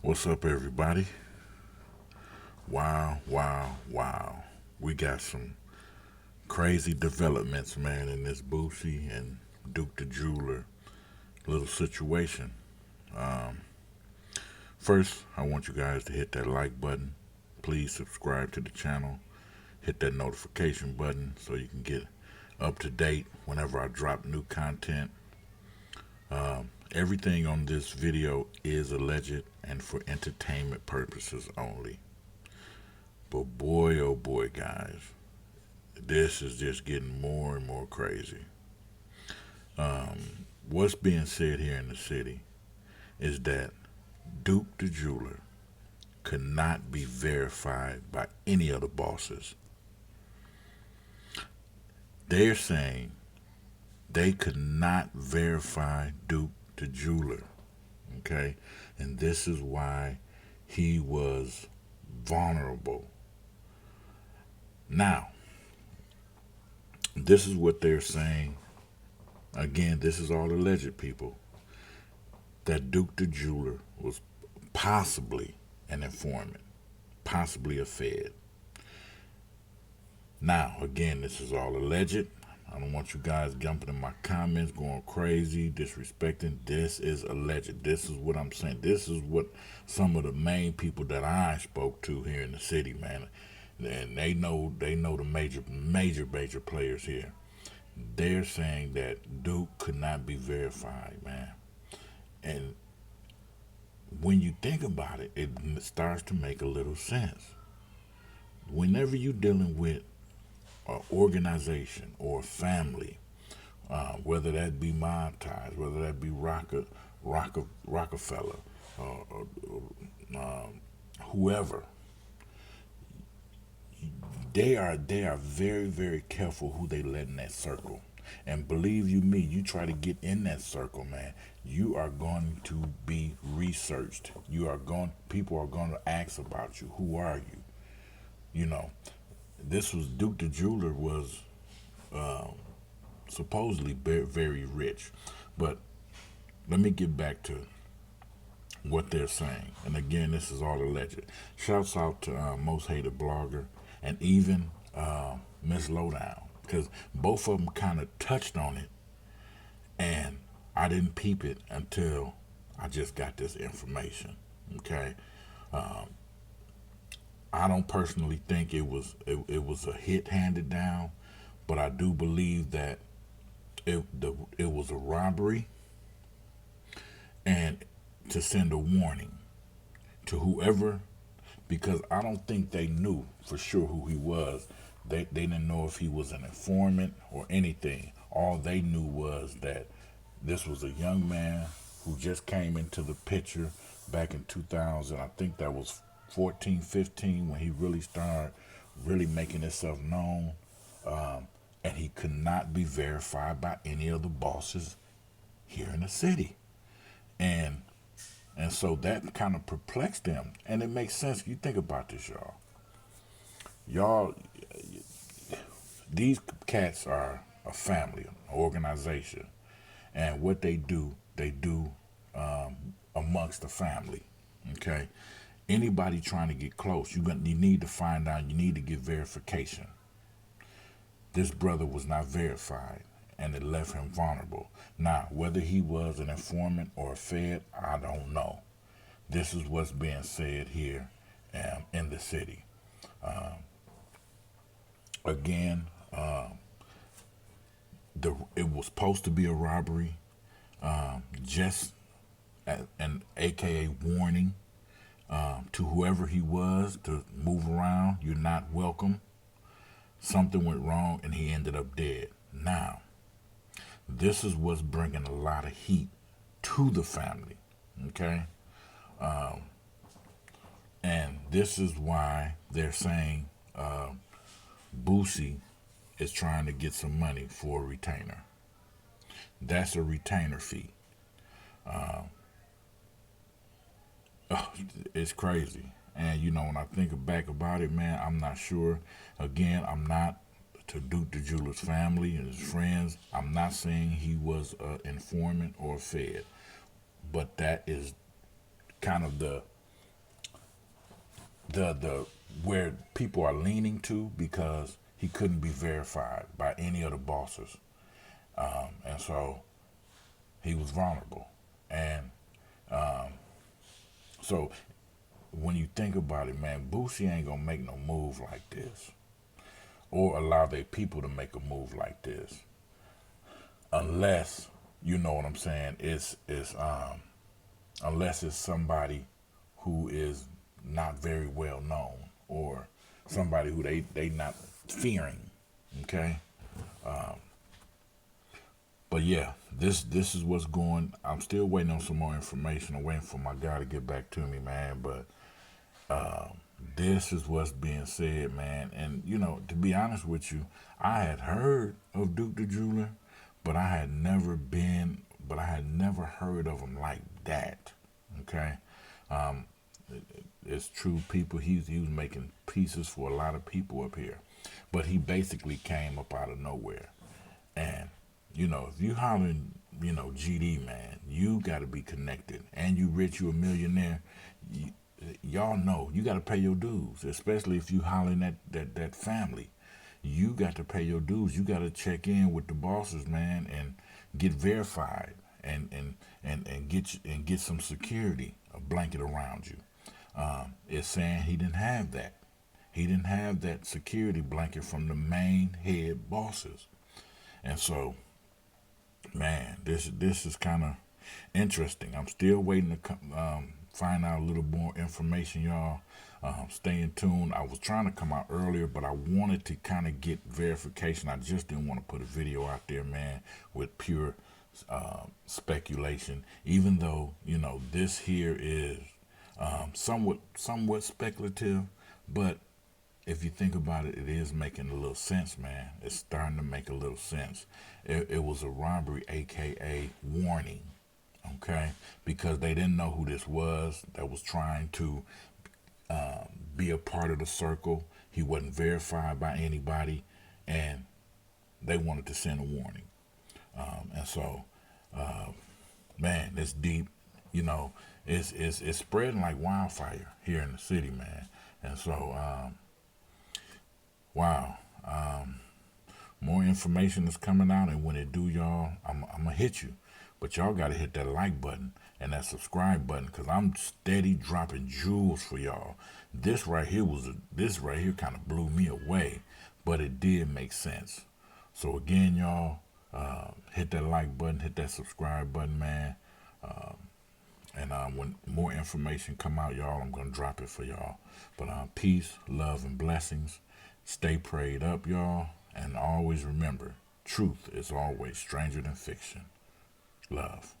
What's up, everybody? Wow, wow, wow. We got some crazy developments, man, in this Boosie and Duke the Jeweler little situation. Um, First, I want you guys to hit that like button. Please subscribe to the channel. Hit that notification button so you can get up to date whenever I drop new content. Everything on this video is alleged and for entertainment purposes only. But boy, oh boy, guys, this is just getting more and more crazy. What's being said here in the city is that Duke the Jeweler could not be verified by any of the bosses. They're saying they could not verify Duke the Jeweler, okay? And this is why he was vulnerable. Now, this is what they're saying. Again, this is all alleged, people. That Duke the Jeweler was possibly an informant, possibly a Fed. Now, again, this is all alleged. I don't want you guys jumping in my comments, going crazy, disrespecting. This is alleged. This is what I'm saying. This is what some of the main people that I spoke to here in the city, man, and they know the major players here. They're saying that Duke could not be verified, man. And when you think about it, it starts to make a little sense. Whenever you're dealing with an organization or a family, whether that be mob ties, whether that be Rockefeller, whoever, they are very careful who they let in that circle. And believe you me, you try to get in that circle, man, you are going to be researched. People are going to ask about you. Who are you? You know, this was Duke the Jeweler was supposedly very rich, but let me get back to what they're saying. And again, this is all alleged. Shouts out to Most Hated Blogger and even Miss Lowdown, because both of them kind of touched on it, and I didn't peep it until I just got this information. Okay, I don't personally think it was a hit handed down, but I do believe that it was a robbery, and to send a warning to whoever, because I don't think they knew for sure who he was. They didn't know if he was an informant or anything. All they knew was that this was a young man who just came into the picture back in 2000. I think that was 14, 15 when he really started really making himself known. And he could not be verified by any of the bosses here in the city. And and so that kind of perplexed them. And it makes sense. You think about this, y'all. Y'all, these cats are a family, an organization. And what they do amongst the family. Okay? Anybody trying to get close, you need to find out, you need to get verification. This brother was not verified, and it left him vulnerable. Now, whether he was an informant or a Fed, I don't know. This is what's being said here in the city. Again, it was supposed to be a robbery, just an AKA warning to whoever he was to move around. You're not welcome. Something went wrong, and he ended up dead. Now, this is what's bringing a lot of heat to the family. Okay, and this is why they're saying Boosie is trying to get some money for a retainer. That's a retainer fee. Oh, it's crazy. And when I think back about it, man, I'm not sure. Again, I'm not to Duke the Jeweler's family and his friends. I'm not saying he was an informant or a Fed, but that is kind of the where people are leaning to because he couldn't be verified by any of the bosses, and so he was vulnerable. And so when you think about it, man, Boosie ain't gonna make no move like this or allow their people to make a move like this unless, you know what I'm saying, it's unless it's somebody who is not very well known or somebody who they not fearing. Okay. But yeah, this is what's going. I'm still waiting on some more information. I'm waiting for my guy to get back to me, man. But this is what's being said, man. And you know, to be honest with you, I had heard of Duke the Jeweler, but I had never been, but I had never heard of him like that. Okay, um, it's true, people. He was making pieces for a lot of people up here, but he basically came up out of nowhere. And you know, if you hollering, you know, GD, man, you got to be connected. And you rich, you a millionaire. Y'all know you got to pay your dues, especially if you hollering at that family. You got to pay your dues. You got to check in with the bosses, man, and get verified and get some security, a blanket around you. It's saying he didn't have that. He didn't have that security blanket from the main head bosses. And so, man, this is kind of interesting. I'm still waiting to find out a little more information, y'all. Stay in tune. I was trying to come out earlier, but I wanted to kind of get verification. I just didn't want to put a video out there, man, with pure speculation. Even though, you know, this here is somewhat speculative, but if you think about it, it is making a little sense, man. It's starting to make a little sense. It was a robbery, aka warning, okay? Because they didn't know who this was that was trying to be a part of the circle. He wasn't verified by anybody, and they wanted to send a warning. And so, man, it's deep. You know, it's spreading like wildfire here in the city, man. And so, wow. More information is coming out, and when it do, y'all, I'm gonna hit you. But y'all gotta hit that like button and that subscribe button, cause I'm steady dropping jewels for y'all. This right here kind of blew me away, but it did make sense. So again, y'all, hit that like button, hit that subscribe button, man. And when more information come out, y'all, I'm gonna drop it for y'all. But peace, love, and blessings. Stay prayed up, y'all, and always remember, truth is always stranger than fiction. Love.